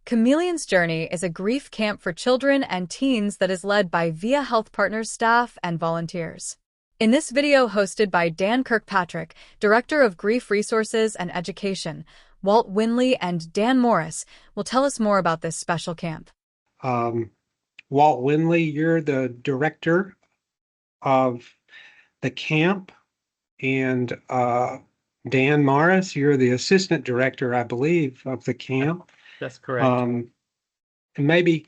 Chameleon's Journey is a grief camp for children and teens that is led by VIA Health Partners staff and volunteers. In this video hosted by Dan Kirkpatrick, Director of Grief Resources and Education, Walt Winley and Dan Morris will tell us more about this special camp. Um, Walt Winley, you're the director of the camp, and Dan Morris, you're the assistant director, I believe, of the camp. That's correct. And maybe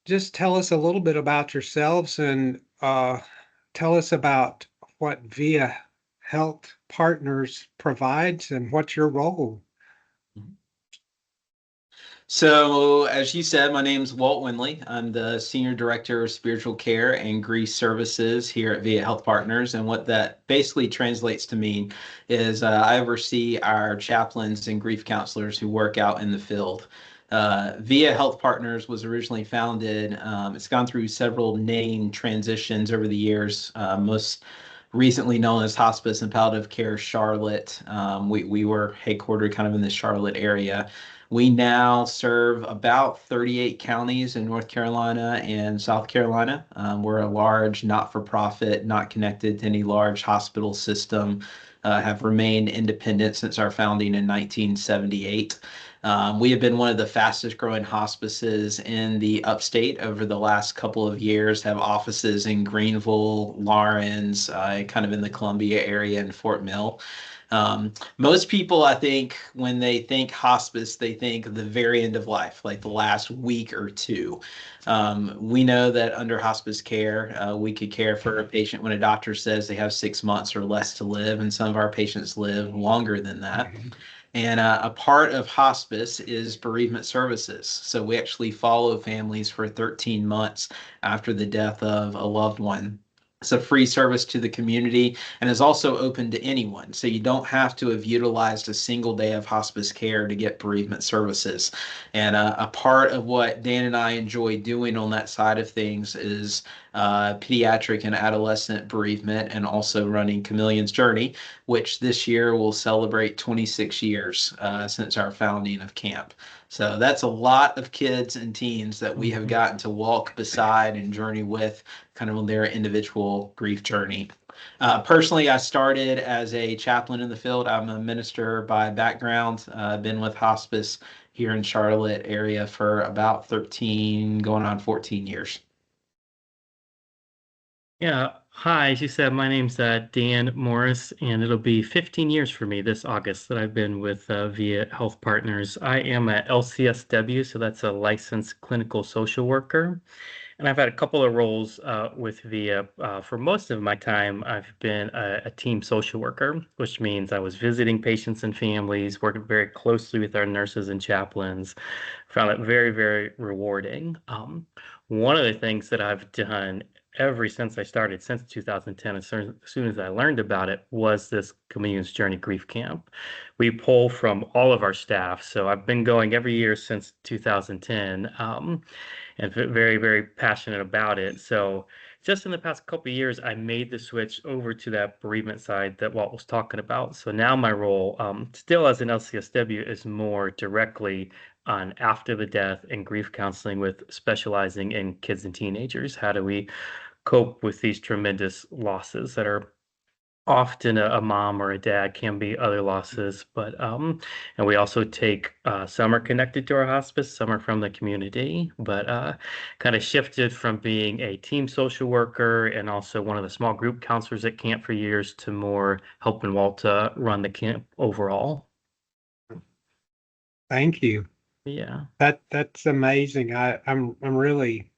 just tell us a little bit about yourselves and tell us about what VIA Health Partners provides and what's your role. So, as you said, my name is Walt Winley. I'm the Senior Director of Spiritual Care and Grief Services here at VIA Health Partners. And what that basically translates to mean is I oversee our chaplains and grief counselors who work out in the field. VIA Health Partners was originally founded. It's gone through several name transitions over the years, most recently known as Hospice and Palliative Care Charlotte. We were headquartered kind of in the Charlotte area. We now serve about 38 counties in North Carolina and South Carolina. We're a large not-for-profit, not connected to any large hospital system, have remained independent since our founding in 1978. We have been one of the fastest growing hospices in the upstate over the last couple of years, have offices in Greenville, Lawrence, kind of in the Columbia area and Fort Mill. Most people, I think, when they think hospice, they think the very end of life, like the last week or two. We know that under hospice care, we could care for a patient when a doctor says they have 6 months or less to live, and some of our patients live longer than that. And a part of hospice is bereavement services. So we actually follow families for 13 months after the death of a loved one. It's a free service to the community and is also open to anyone. So you don't have to have utilized a single day of hospice care to get bereavement services. And a part of what Dan and I enjoy doing on that side of things is pediatric and adolescent bereavement, and also running Chameleon's Journey, which this year will celebrate 26 years since our founding of camp. So that's a lot of kids and teens that we have gotten to walk beside and journey with kind of on their individual grief journey. Personally, I started as a chaplain in the field. I'm a minister by background. I've been with hospice here in Charlotte area for about 13, going on 14 years. Yeah. Hi, as you said, my name's Dan Morris, and it'll be 15 years for me this August that I've been with VIA Health Partners. I am a LCSW, so that's a licensed clinical social worker. And I've had a couple of roles with VIA. For most of my time, I've been a team social worker, which means I was visiting patients and families, working very closely with our nurses and chaplains. Found it very, very rewarding. One of the things that I've done ever since I started, since 2010, as soon as I learned about it, was this Chameleon's Journey Grief Camp. We pull from all of our staff. So I've been going every year since 2010, and very, very passionate about it. So just in the past couple of years, I made the switch over to that bereavement side that Walt was talking about. So now my role, still as an LCSW, is more directly on after the death and grief counseling, with specializing in kids and teenagers. How do we cope with these tremendous losses that are often a mom or a dad, can be other losses, but and we also take some are connected to our hospice, some are from the community, but kind of shifted from being a team social worker and also one of the small group counselors at camp for years to more helping Walter run the camp overall. Thank you. Yeah, That's amazing. I'm really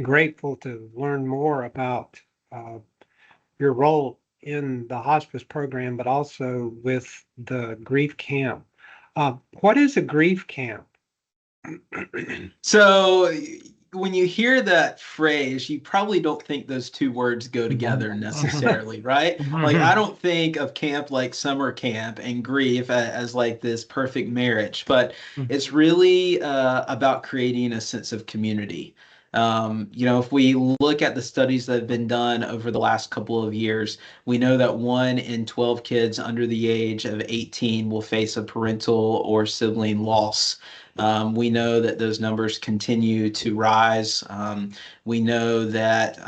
grateful to learn more about your role in the hospice program, but also with the grief camp. What is a grief camp? So when you hear that phrase, you probably don't think those two words go together necessarily, right? Like, I don't think of camp like summer camp and grief as like this perfect marriage, but it's really about creating a sense of community. If we look at the studies that have been done over the last couple of years, we know that 1 in 12 kids under the age of 18 will face a parental or sibling loss. We know that those numbers continue to rise. We know that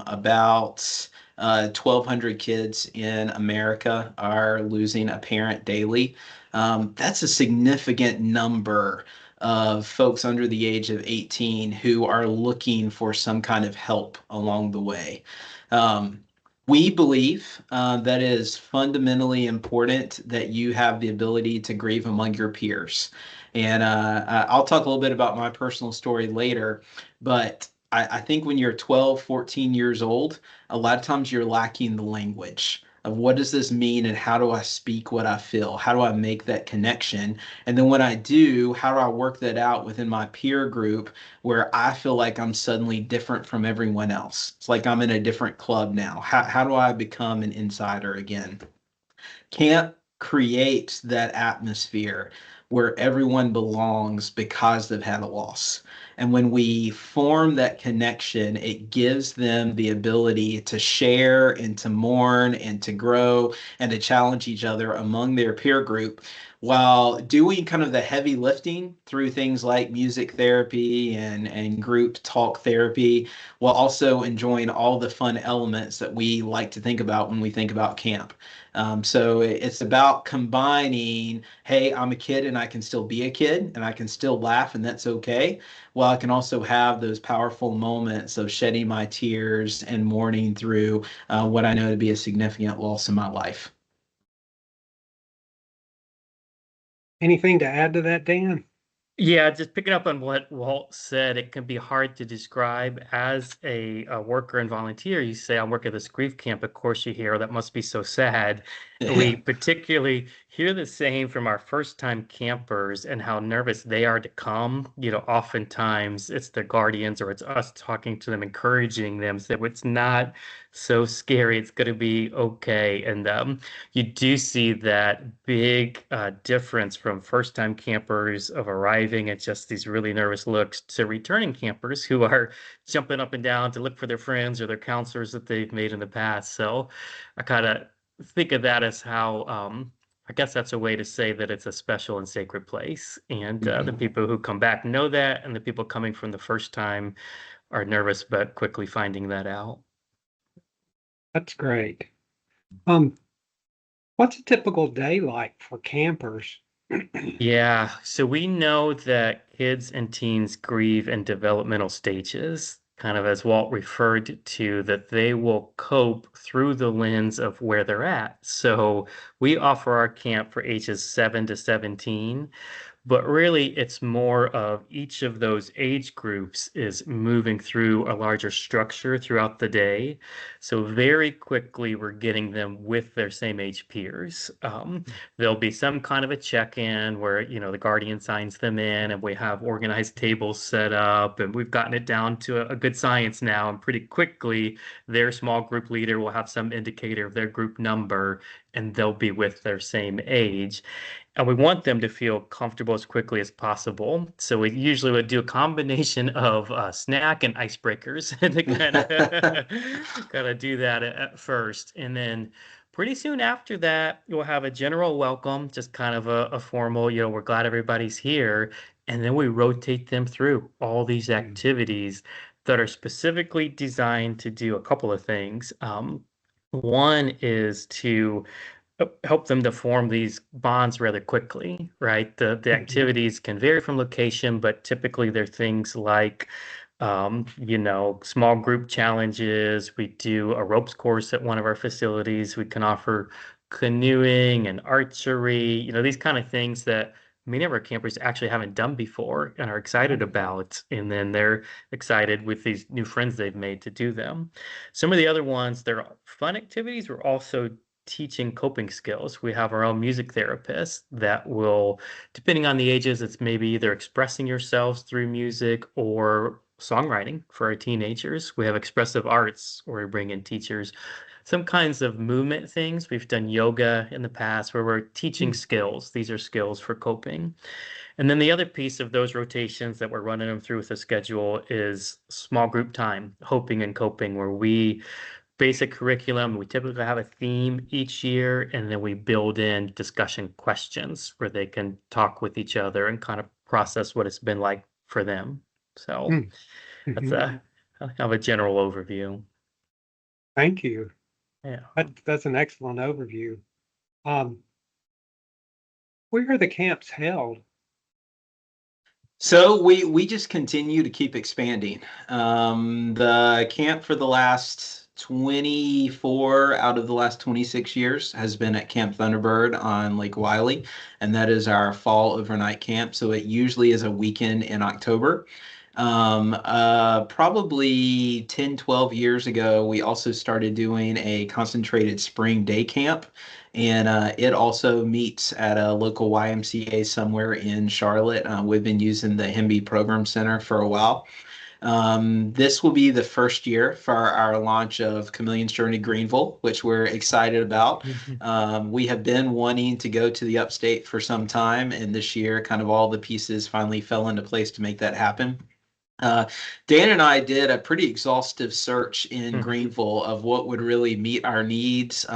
about 1,200 kids in America are losing a parent daily. That's a significant number of folks under the age of 18 who are looking for some kind of help along the way. Um, we believe that it is fundamentally important that you have the ability to grieve among your peers. And I'll talk a little bit about my personal story later, but I think when you're 12, 14 years old, a lot of times you're lacking the language of what does this mean and how do I speak what I feel? How do I make that connection? And then when I do, how do I work that out within my peer group where I feel like I'm suddenly different from everyone else? It's like I'm in a different club now. How do I become an insider again? Camp creates that atmosphere where everyone belongs because they've had a loss. And when we form that connection, it gives them the ability to share and to mourn and to grow and to challenge each other among their peer group while doing kind of the heavy lifting through things like music therapy and group talk therapy, while also enjoying all the fun elements that we like to think about when we think about camp. So it's about combining, hey, I'm a kid and I can still be a kid and I can still laugh and that's okay. While I can also have those powerful moments of shedding my tears and mourning through what I know to be a significant loss in my life. Anything to add to that, Dan? Yeah, just picking up on what Walt said, it can be hard to describe as a worker and volunteer. You say, I'm working at this grief camp. Of course, you hear, that must be so sad. We particularly hear the same from our first time campers and how nervous they are to come. Oftentimes it's their guardians or it's us talking to them, encouraging them, say, "Well, it's not so scary. It's going to be okay." And you do see that big difference from first time campers of arriving at just these really nervous looks to returning campers who are jumping up and down to look for their friends or their counselors that they've made in the past. So I kind of think of that as how I guess that's a way to say that it's a special and sacred place. And the people who come back know that, and the people coming from the first time are nervous, but quickly finding that out. That's great. Um, what's a typical day like for campers? Yeah, so we know that kids and teens grieve in developmental stages, kind of as Walt referred to, that they will cope through the lens of where they're at. So we offer our camp for ages 7 to 17. But really, it's more of each of those age groups is moving through a larger structure throughout the day. So very quickly, we're getting them with their same age peers. There'll be some kind of a check-in where, the guardian signs them in and we have organized tables set up and we've gotten it down to a good science now. And pretty quickly, their small group leader will have some indicator of their group number and they'll be with their same age. And we want them to feel comfortable as quickly as possible. So we usually would do a combination of snack and icebreakers to kind of do that at first. And then pretty soon after that, we'll have a general welcome, just kind of a formal, we're glad everybody's here. And then we rotate them through all these activities that are specifically designed to do a couple of things. One is to help them to form these bonds rather quickly, right? The activities can vary from location, but typically they're things like, small group challenges. We do a ropes course at one of our facilities. We can offer canoeing and archery, these kind of things that many of our campers actually haven't done before and are excited about. And then they're excited with these new friends they've made to do them. Some of the other ones, they're fun activities. We're also teaching coping skills. We have our own music therapist that will, depending on the ages, it's maybe either expressing yourselves through music or songwriting for our teenagers. We have expressive arts where we bring in teachers some kinds of movement things. We've done yoga in the past where we're teaching skills. These are skills for coping. And then the other piece of those rotations that we're running them through with the schedule is small group time, hoping and coping, where we basic curriculum. We typically have a theme each year, and then we build in discussion questions where they can talk with each other and kind of process what it's been like for them. So that's a kind of a general overview. Thank you. Yeah. That's an excellent overview. Where are the camps held? So we just continue to keep expanding. The camp for the last 24 out of the last 26 years has been at Camp Thunderbird on Lake Wiley, and that is our fall overnight camp. So it usually is a weekend in October. Probably 10, 12 years ago, we also started doing a concentrated spring day camp. And it also meets at a local YMCA somewhere in Charlotte. We've been using the Hemby Program Center for a while. This will be the first year for our launch of Chameleon's Journey Greenville, which we're excited about. We have been wanting to go to the upstate for some time, and this year, kind of all the pieces finally fell into place to make that happen. Dan and I did a pretty exhaustive search in Greenville of what would really meet our needs,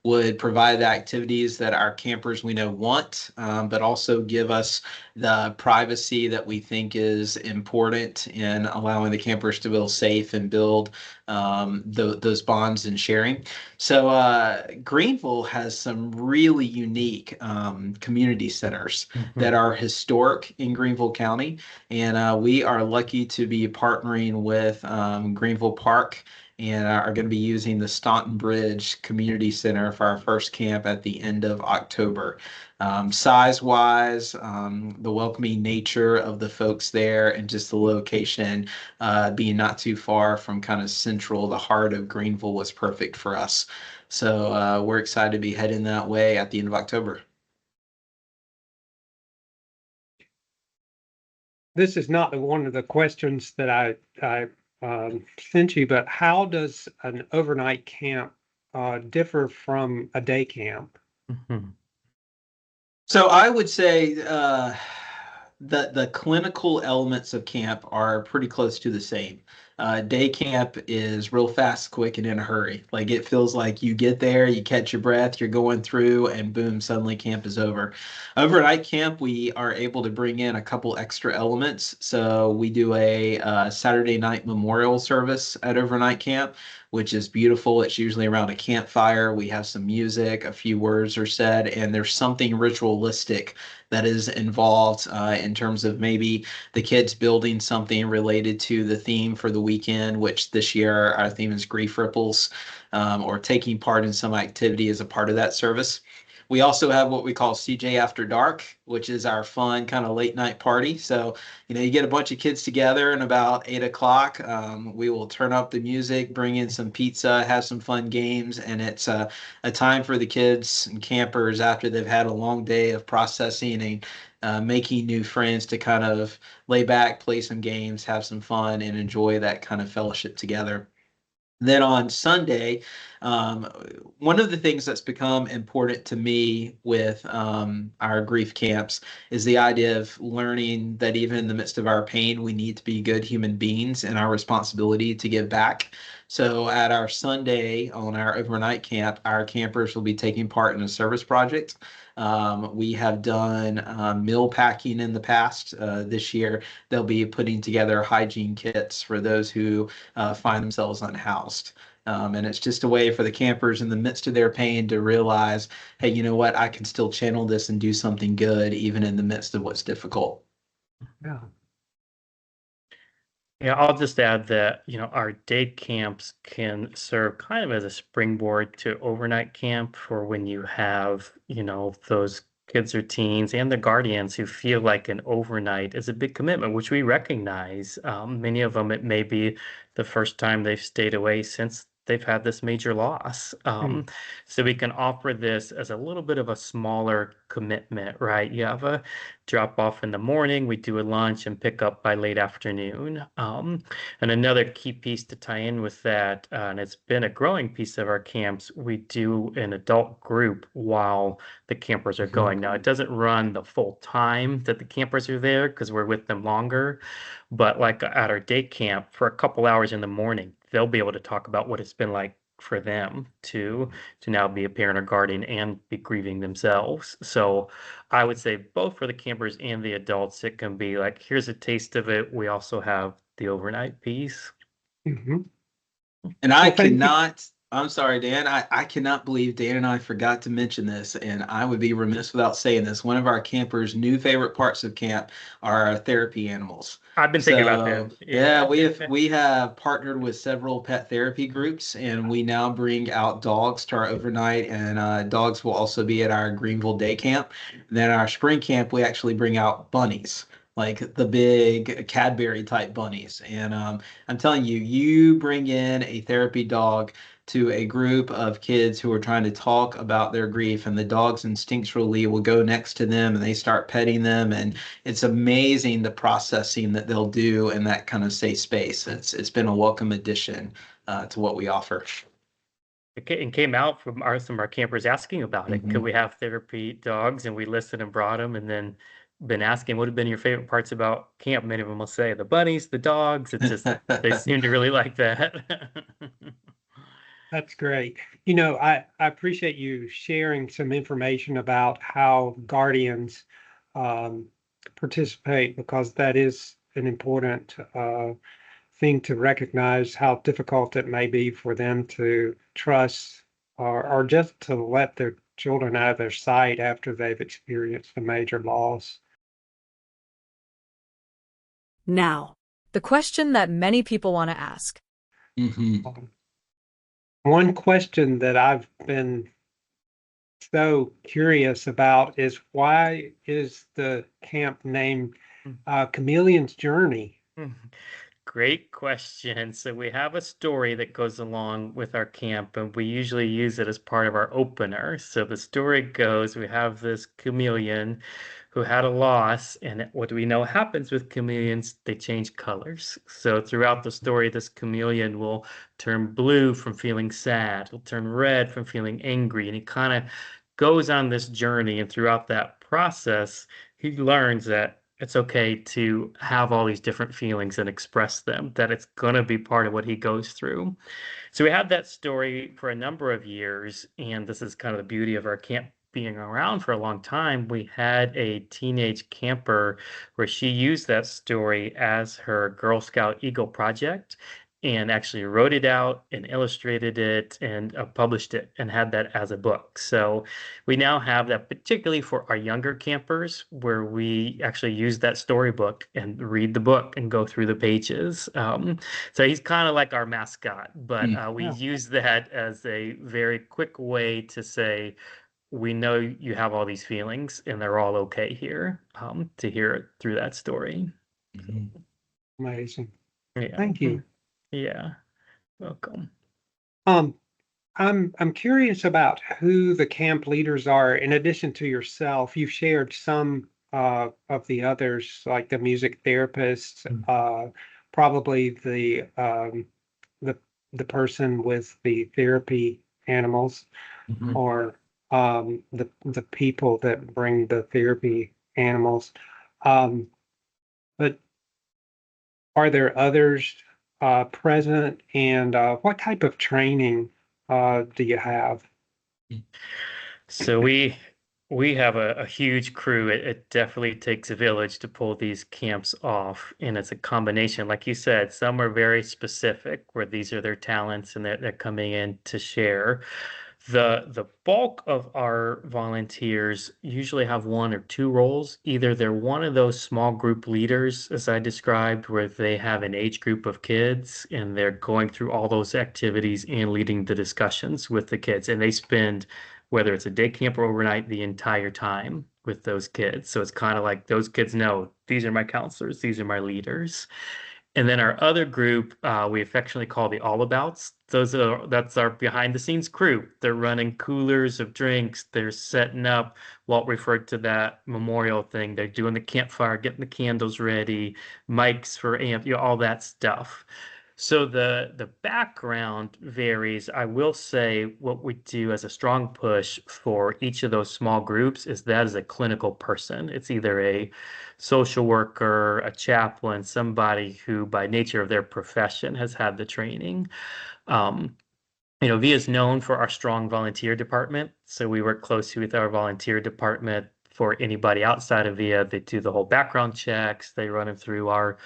would provide the activities that our campers we know want, but also give us the privacy that we think is important in allowing the campers to feel safe and build those bonds and sharing. So Greenville has some really unique community centers that are historic in Greenville County. And we are lucky to be partnering with Greenville Park and are going to be using the Staunton Bridge Community Center for our first camp at the end of October. Size-wise, the welcoming nature of the folks there and just the location being not too far from kind of central, the heart of Greenville was perfect for us. So we're excited to be heading that way at the end of October. This is not one of the questions that I sent you, but how does an overnight camp differ from a day camp? So I would say the clinical elements of camp are pretty close to the same. Day camp is real fast, quick, and in a hurry. Like it feels like you get there, you catch your breath, you're going through, and boom, suddenly camp is over. Overnight camp, we are able to bring in a couple extra elements. So we do a Saturday night memorial service at overnight camp, which is beautiful. It's usually around a campfire. We have some music, a few words are said, and there's something ritualistic that is involved in terms of maybe the kids building something related to the theme for the weekend, which this year our theme is grief ripples, or taking part in some activity as a part of that service. We also have what we call CJ After Dark, which is our fun kind of late night party. So, you get a bunch of kids together and about 8 o'clock, we will turn up the music, bring in some pizza, have some fun games. And it's a time for the kids and campers after they've had a long day of processing and making new friends to kind of lay back, play some games, have some fun, and enjoy that kind of fellowship together. Then on Sunday, one of the things that's become important to me with our grief camps is the idea of learning that even in the midst of our pain, we need to be good human beings and our responsibility to give back. So at our Sunday on our overnight camp, our campers will be taking part in a service project. We have done meal packing in the past. This year, they'll be putting together hygiene kits for those who find themselves unhoused. And it's just a way for the campers in the midst of their pain to realize, hey, you know what? I can still channel this and do something good even in the midst of what's difficult. Yeah. Yeah, I'll just add that, our day camps can serve kind of as a springboard to overnight camp for when you have, those kids or teens and the guardians who feel like an overnight is a big commitment, which we recognize. Many of them, it may be the first time they've stayed away since they've had this major loss. So we can offer this as a little bit of a smaller commitment, right? You have a drop off in the morning, we do a lunch and pick up by late afternoon. And another key piece to tie in with that, and it's been a growing piece of our camps, we do an adult group while the campers are going. Now, it doesn't run the full time that the campers are there because we're with them longer, but like at our day camp for a couple hours in the morning, they'll be able to talk about what it's been like for them to now be a parent or guardian and be grieving themselves. So I would say both for the campers and the adults, it can be like, here's a taste of it. We also have the overnight piece. Mm-hmm. And I Well, thank you. cannot, I'm sorry, Dan, I cannot believe Dan and I forgot to mention this, and I would be remiss without saying this. One of our campers' new favorite parts of camp are our therapy animals. I've been thinking about So them. yeah, we have partnered with several pet therapy groups, and we now bring out dogs to our overnight, and dogs will also be at our Greenville day camp. Then our spring camp, we actually bring out bunnies, like the big Cadbury type bunnies. And I'm telling you, you bring in a therapy dog to a group of kids who are trying to talk about their grief, and the dogs instinctually will go next to them and they start petting them, and it's amazing the processing that they'll do in that kind of safe space. It's been a welcome addition to what we offer. It came out from some of our campers asking about it. Could Mhm. we have therapy dogs? And we listened and brought them, and then been asking what have been your favorite parts about camp. Many of them will say the bunnies, the dogs. It's just they seem to really like that. That's great. I appreciate you sharing some information about how guardians um, participate, because that is an important thing to recognize, how difficult it may be for them to trust or just to let their children out of their sight after they've experienced a major loss. Now, the question that many people want to ask. Mhm. One question that I've been so curious about is, why is the camp named Chameleon's Journey? Great question. So we have a story that goes along with our camp, and we usually use it as part of our opener. So the story goes, we have this chameleon who had a loss, and what do we know happens with chameleons? They change colors. So throughout the story, this chameleon will turn blue from feeling sad, will turn red from feeling angry, and he kind of goes on this journey. And throughout that process, he learns that it's okay to have all these different feelings and express them, that it's going to be part of what he goes through. So we had that story for a number of years, and this is kind of the beauty of our camp being around for a long time. We had a teenage camper where she used that story as her Girl Scout Eagle project and actually wrote it out and illustrated it and published it and had that as a book. So we now have that, particularly for our younger campers, where we actually use that storybook and read the book and go through the pages. So he's kind of like our mascot, but we Yeah. use that as a very quick way to say, we know you have all these feelings and they're all okay here, to hear it through that story. Mhm. Amazing. Yeah. Thank you. Yeah. Welcome. Um, I'm curious about who the camp leaders are. In addition to yourself, you've shared some of the others, like the music therapists, probably the the person with the therapy animals, Mhm. or the people that bring the therapy animals. Um, but are there others present, and what type of training do you have? So we have a huge crew. It definitely takes a village to pull these camps off, and it's a combination. Like you said, some are very specific, where these are their talents and they're coming in to share. The bulk of our volunteers usually have one or two roles. Either they're one of those small group leaders, as I described, where they have an age group of kids and they're going through all those activities and leading the discussions with the kids. And they spend, whether it's a day camp or overnight, the entire time with those kids. So it's kind of like those kids know these are my counselors, these are my leaders. And then our other group, we affectionately call the All Abouts. That's our behind the scenes crew. They're running coolers of drinks. They're setting up Walt referred to that memorial thing. They're doing the campfire, getting the candles ready, mics for amp, all that stuff. So the background varies. I will say what we do as a strong push for each of those small groups is that is a clinical person. It's either a social worker, a chaplain, somebody who by nature of their profession has had the training. Um, VIA is known for our strong volunteer department. So we work closely with our volunteer department. For anybody outside of VIA, they do the whole background checks. They run them through our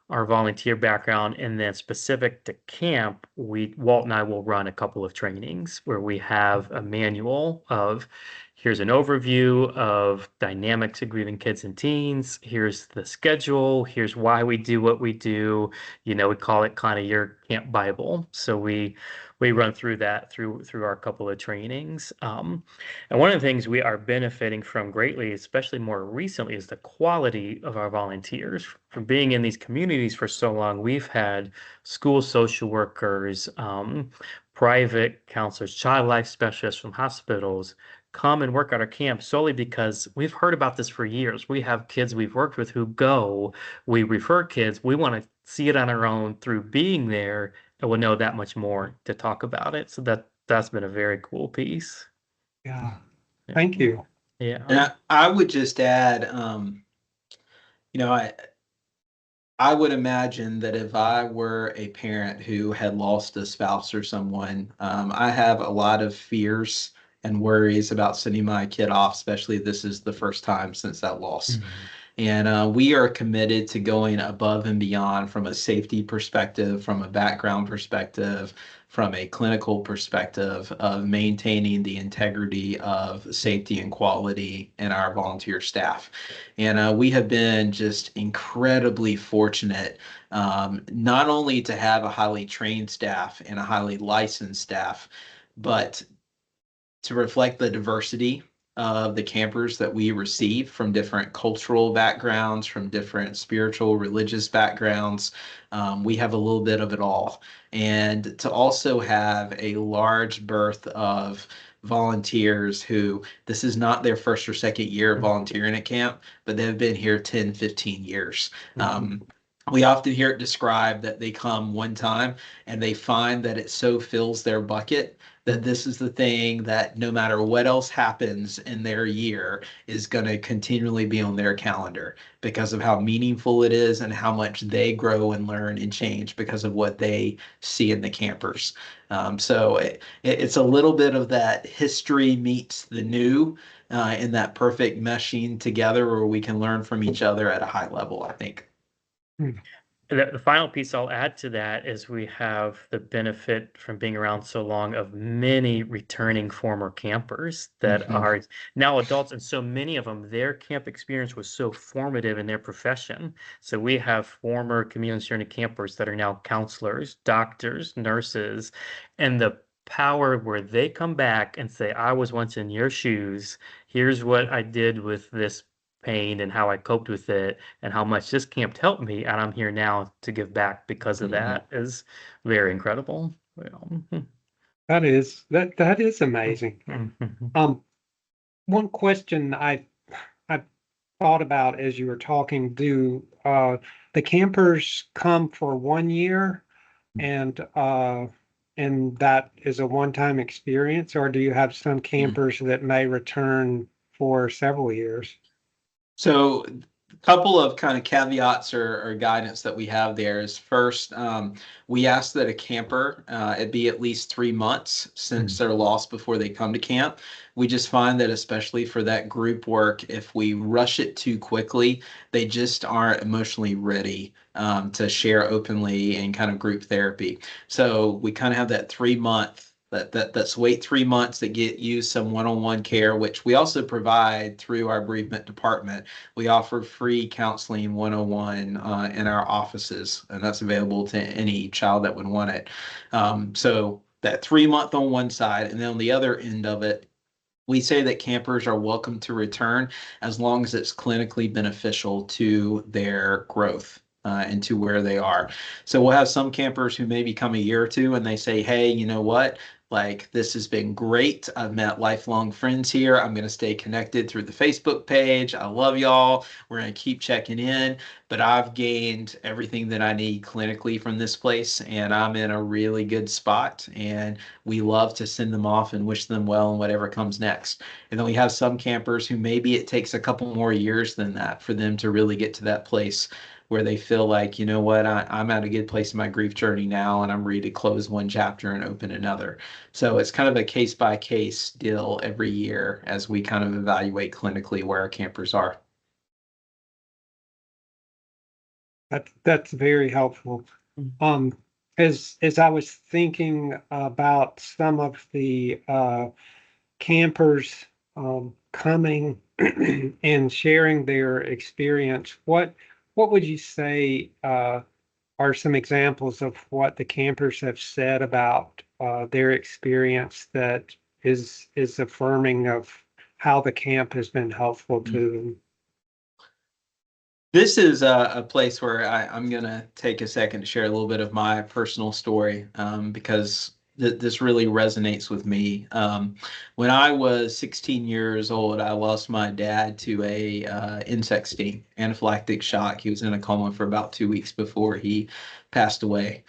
volunteer background, and then specific to camp, Walt and I will run a couple of trainings where we have a manual of here's an overview of dynamics of grieving kids and teens. Here's the schedule. Here's why we do what we do. We call it kind of your camp Bible. So we run through that through our couple of trainings. And one of the things we are benefiting from greatly, especially more recently, is the quality of our volunteers. From being in these communities for so long, we've had school social workers, private counselors, child life specialists from hospitals come and work at our camp solely because we've heard about this for years. We have kids we've worked with who go, we refer kids, we want to see it on our own through being there, and we'll know that much more to talk about it. So that's been a very cool piece. Yeah. Thank you. Yeah. And I would just add, I would imagine that if I were a parent who had lost a spouse or someone, I have a lot of fears and worries about sending my kid off, especially if this is the first time since that loss. And we are committed to going above and beyond from a safety perspective, from a background perspective, from a clinical perspective of maintaining the integrity of safety and quality in our volunteer staff. And we have been just incredibly fortunate, not only to have a highly trained staff and a highly licensed staff, but to reflect the diversity of the campers that we receive from different cultural backgrounds, from different spiritual, religious backgrounds. We have a little bit of it all. And to also have a large berth of volunteers who this is not their first or second year of volunteering at camp, but they've been here 10, 15 years. We often hear it described that they come one time and they find that it so fills their bucket that this is the thing that no matter what else happens in their year is going to continually be on their calendar because of how meaningful it is and how much they grow and learn and change because of what they see in the campers. So it's a little bit of that history meets the new in that perfect meshing together where we can learn from each other at a high level, I think. The final piece I'll add to that is we have the benefit from being around so long of many returning former campers that are now adults. And so many of them, their camp experience was so formative in their profession. So we have former community-oriented campers that are now counselors, doctors, nurses, and the power where they come back and say, I was once in your shoes. Here's what I did with this pain and how I coped with it and how much this camp helped me, and I'm here now to give back because of that is very incredible. That is amazing. One question I thought about as you were talking, do the campers come for 1 year and that is a one-time experience, or do you have some campers that may return for several years? So a couple of kind of caveats or guidance that we have there is first, we ask that a camper, it be at least 3 months since they're lost before they come to camp. We just find that especially for that group work, if we rush it too quickly, they just aren't emotionally ready to share openly in kind of group therapy. So we kind of have that 3 month that's wait 3 months to get you some one-on-one care, which we also provide through our bereavement department. We offer free counseling 101 in our offices, and that's available to any child that would want it. So that 3 month on one side, and then on the other end of it, we say that campers are welcome to return as long as it's clinically beneficial to their growth. and to where they are. So we'll have some campers who maybe come a year or two and they say, hey, you know what? Like, this has been great. I've met lifelong friends here. I'm going to stay connected through the Facebook page. I love y'all. We're going to keep checking in, but I've gained everything that I need clinically from this place, and I'm in a really good spot. And we love to send them off and wish them well in whatever comes next. And then we have some campers who maybe it takes a couple more years than that for them to really get to that place where they feel like, you know what, I'm at a good place in my grief journey now, and I'm ready to close one chapter and open another. So it's kind of a case by case deal every year as we kind of evaluate clinically where our campers are. That's very helpful. As I was thinking about some of the campers coming and sharing their experience, what would you say are some examples of what the campers have said about their experience that is affirming of how the camp has been helpful to them? This is a place where I'm going to take a second to share a little bit of my personal story because this really resonates with me. When I was 16 years old, I lost my dad to a insect sting, anaphylactic shock. He was in a coma for about 2 weeks before he passed away.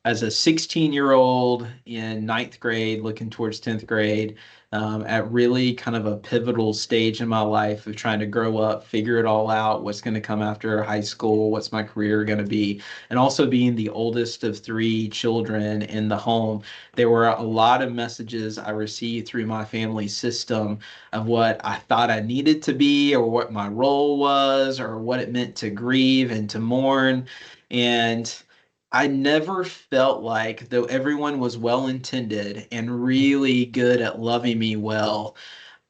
As a 16-year-old in ninth grade, looking towards 10th grade, at really kind of a pivotal stage in my life of trying to grow up, figure it all out, what's going to come after high school, what's my career going to be, and also being the oldest of three children in the home. There were a lot of messages I received through my family system of what I thought I needed to be, or what my role was, or what it meant to grieve and to mourn. And I never felt like, though everyone was well intended and really good at loving me well,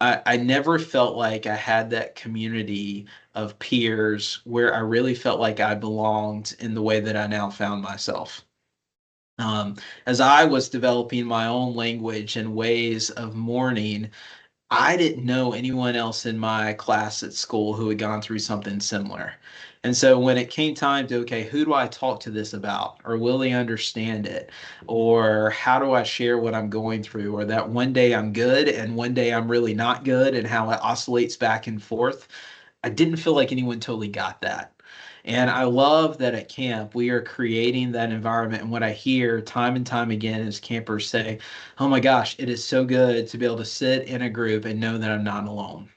I never felt like I had that community of peers where I really felt like I belonged in the way that I now found myself. As I was developing my own language and ways of mourning, I didn't know anyone else in my class at school who had gone through something similar. And so when it came time to, okay, who do I talk to this about? Or will they understand it? Or how do I share what I'm going through? Or that one day I'm good and one day I'm really not good, and how it oscillates back and forth. I didn't feel like anyone totally got that. And I love that at camp we are creating that environment. And what I hear time and time again is campers say, oh my gosh, it is so good to be able to sit in a group and know that I'm not alone,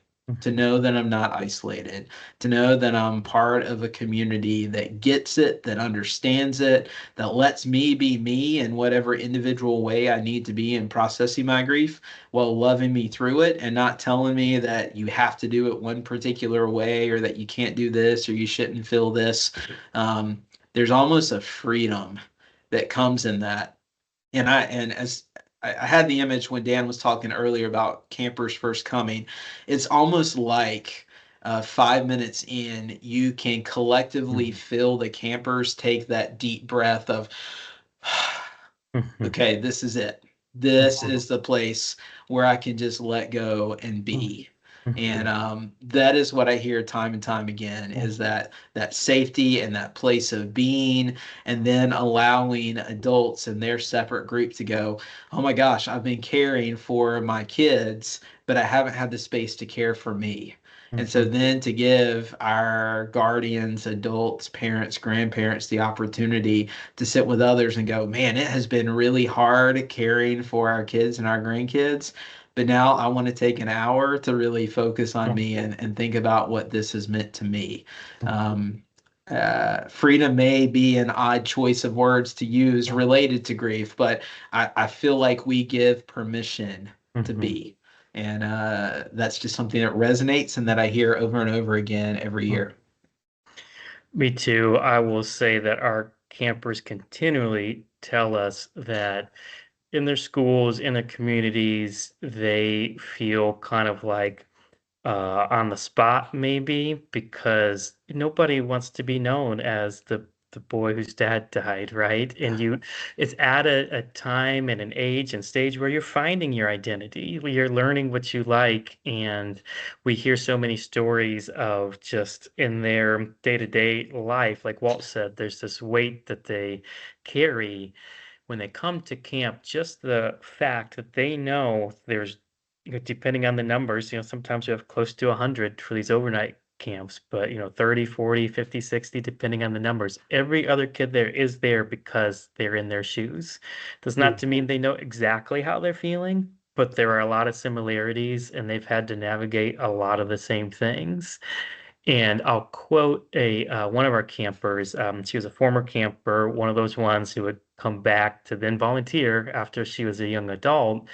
to know that I'm not isolated, to know that I'm part of a community that gets it, that understands it, that lets me be me in whatever individual way I need to be in processing my grief, while loving me through it and not telling me that you have to do it one particular way, or that you can't do this, or you shouldn't feel this. There's almost a freedom that comes in that. And as I had the image when Dan was talking earlier about campers first coming, it's almost like 5 minutes in, you can collectively feel the campers take that deep breath of, okay, this is it. This is the place where I can just let go and be. And that is what I hear time and time again, is that safety and that place of being, and then allowing adults in their separate group to go, oh my gosh, I've been caring for my kids, but I haven't had the space to care for me. And so then to give our guardians, adults, parents, grandparents the opportunity to sit with others and go, man, it has been really hard caring for our kids and our grandkids, but now I want to take an hour to really focus on me and think about what this has meant to me. Freedom may be an odd choice of words to use related to grief, but I feel like we give permission to be. And that's just something that resonates and that I hear over and over again every year. Me too. I will say that our campers continually tell us that in their schools, in their communities, they feel kind of like on the spot, maybe, because nobody wants to be known as the the boy whose dad died, right? And it's at a time and an age and stage where you're finding your identity, you're learning what you like, and we hear so many stories of just in their day-to-day life, like Walt said, there's this weight that they carry when they come to camp, just the fact that they know there's, depending on the numbers, sometimes we have close to 100 for these overnight camps, but 30, 40, 50, 60, depending on the numbers. Every other kid there is there because they're in their shoes. Does not to mean they know exactly how they're feeling, but there are a lot of similarities and they've had to navigate a lot of the same things. And I'll quote a one of our campers. She was a former camper, one of those ones who would come back to then volunteer after she was a young adult.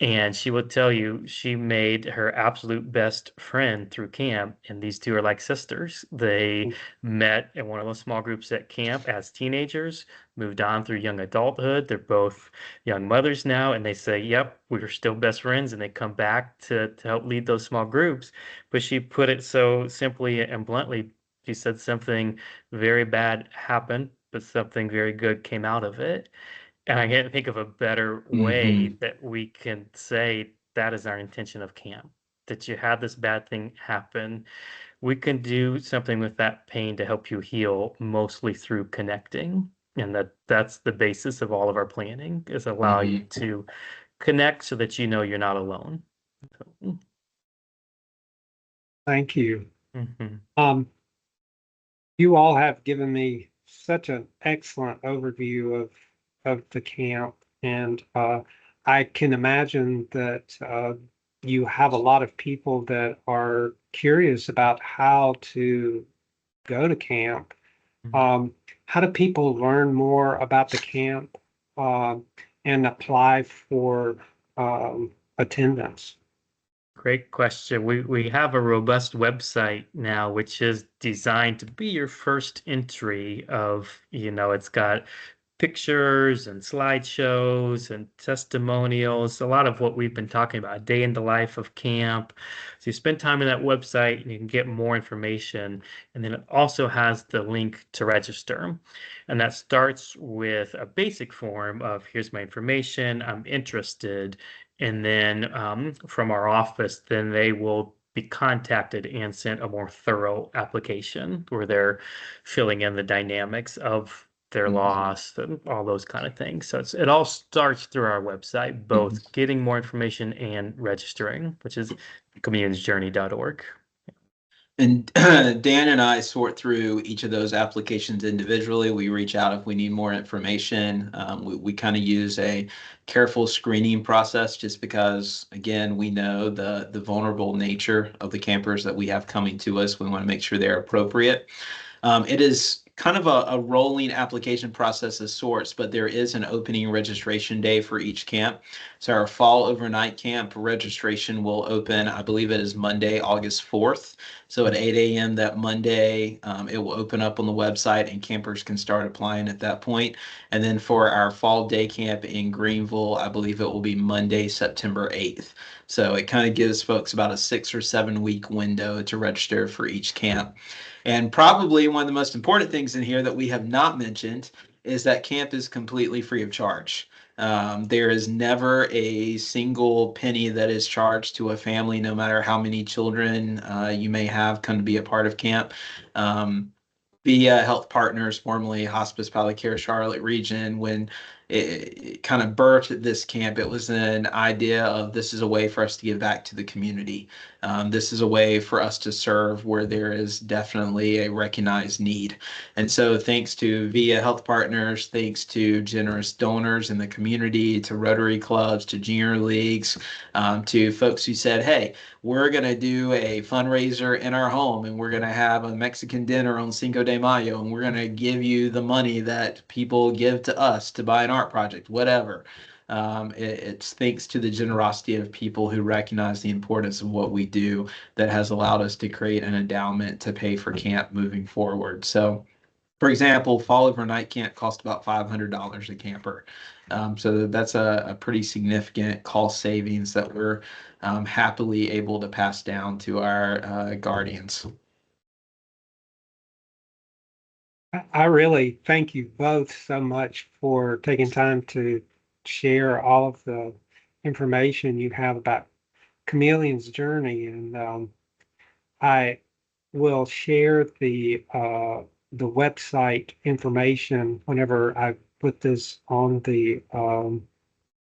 And she will tell you she made her absolute best friend through camp, and these two are like sisters. They met in one of those small groups at camp as teenagers, moved on through young adulthood. They're both young mothers now, and they say, "Yep, we are still best friends." And they come back to help lead those small groups. But she put it so simply and bluntly. She said something very bad happened, but something very good came out of it. And I can't think of a better way that we can say that is our intention of camp. That you had this bad thing happen. We can do something with that pain to help you heal, mostly through connecting. And that's the basis of all of our planning, is allow you to connect so that you know you're not alone. Thank you. Mhm. You all have given me such an excellent overview of the camp, and I can imagine that you have a lot of people that are curious about how to go to camp. How do people learn more about the camp and apply for attendance? Great question. We have a robust website now, which is designed to be your first entry of, it's got pictures and slideshows and testimonials, a lot of what we've been talking about, a day in the life of camp. So you spend time on that website and you can get more information. And then it also has the link to register. And that starts with a basic form of here's my information, I'm interested. And then from our office, then they will be contacted and sent a more thorough application where they're filling in the dynamics of their loss and all those kind of things. So it all starts through our website, both getting more information and registering, which is communionsjourney.org. And Dan and I sort through each of those applications individually. We reach out if we need more information. We kind of use a careful screening process just because, again, we know the vulnerable nature of the campers that we have coming to us. We want to make sure they're appropriate. It is kind of a rolling application process of sorts, but there is an opening registration day for each camp. So our fall overnight camp registration will open, I believe it is Monday, August 4th. So at 8 a.m. that Monday, it will open up on the website and campers can start applying at that point. And then for our fall day camp in Greenville, I believe it will be Monday, September 8th. So it kind of gives folks about a 6 or 7 week window to register for each camp. And probably one of the most important things in here that we have not mentioned is that camp is completely free of charge. There is never a single penny that is charged to a family, no matter how many children you may have come to be a part of camp. Via Health Partners, formerly Hospice Palliative Care Charlotte region, when it kind of birthed this camp, it was an idea of this is a way for us to give back to the community. This is a way for us to serve where there is definitely a recognized need. And so thanks to Via Health Partners, thanks to generous donors in the community, to Rotary clubs, to junior leagues, to folks who said, hey, we're going to do a fundraiser in our home and we're going to have a Mexican dinner on Cinco de Mayo and we're going to give you the money that people give to us to buy an art project, whatever. It's thanks to the generosity of people who recognize the importance of what we do that has allowed us to create an endowment to pay for camp moving forward. So, for example, fall overnight camp cost about $500 a camper. So that's a pretty significant cost savings that we're happily able to pass down to our guardians. I really thank you both so much for taking time to share all of the information you have about Chameleon's journey. And I will share the website information whenever I put this on the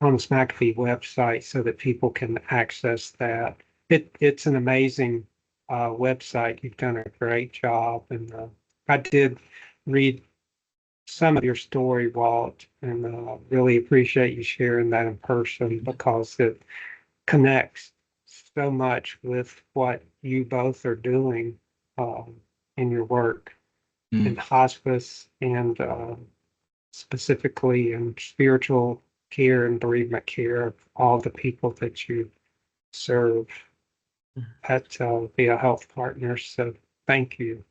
McAfee website so that people can access that. It's an amazing website. You've done a great job, and I did read some of your story, Walt, and really appreciate you sharing that in person because it connects so much with what you both are doing um, in your work in hospice and specifically in spiritual care and bereavement care of all the people that you serve at Via Health Partners. So thank you.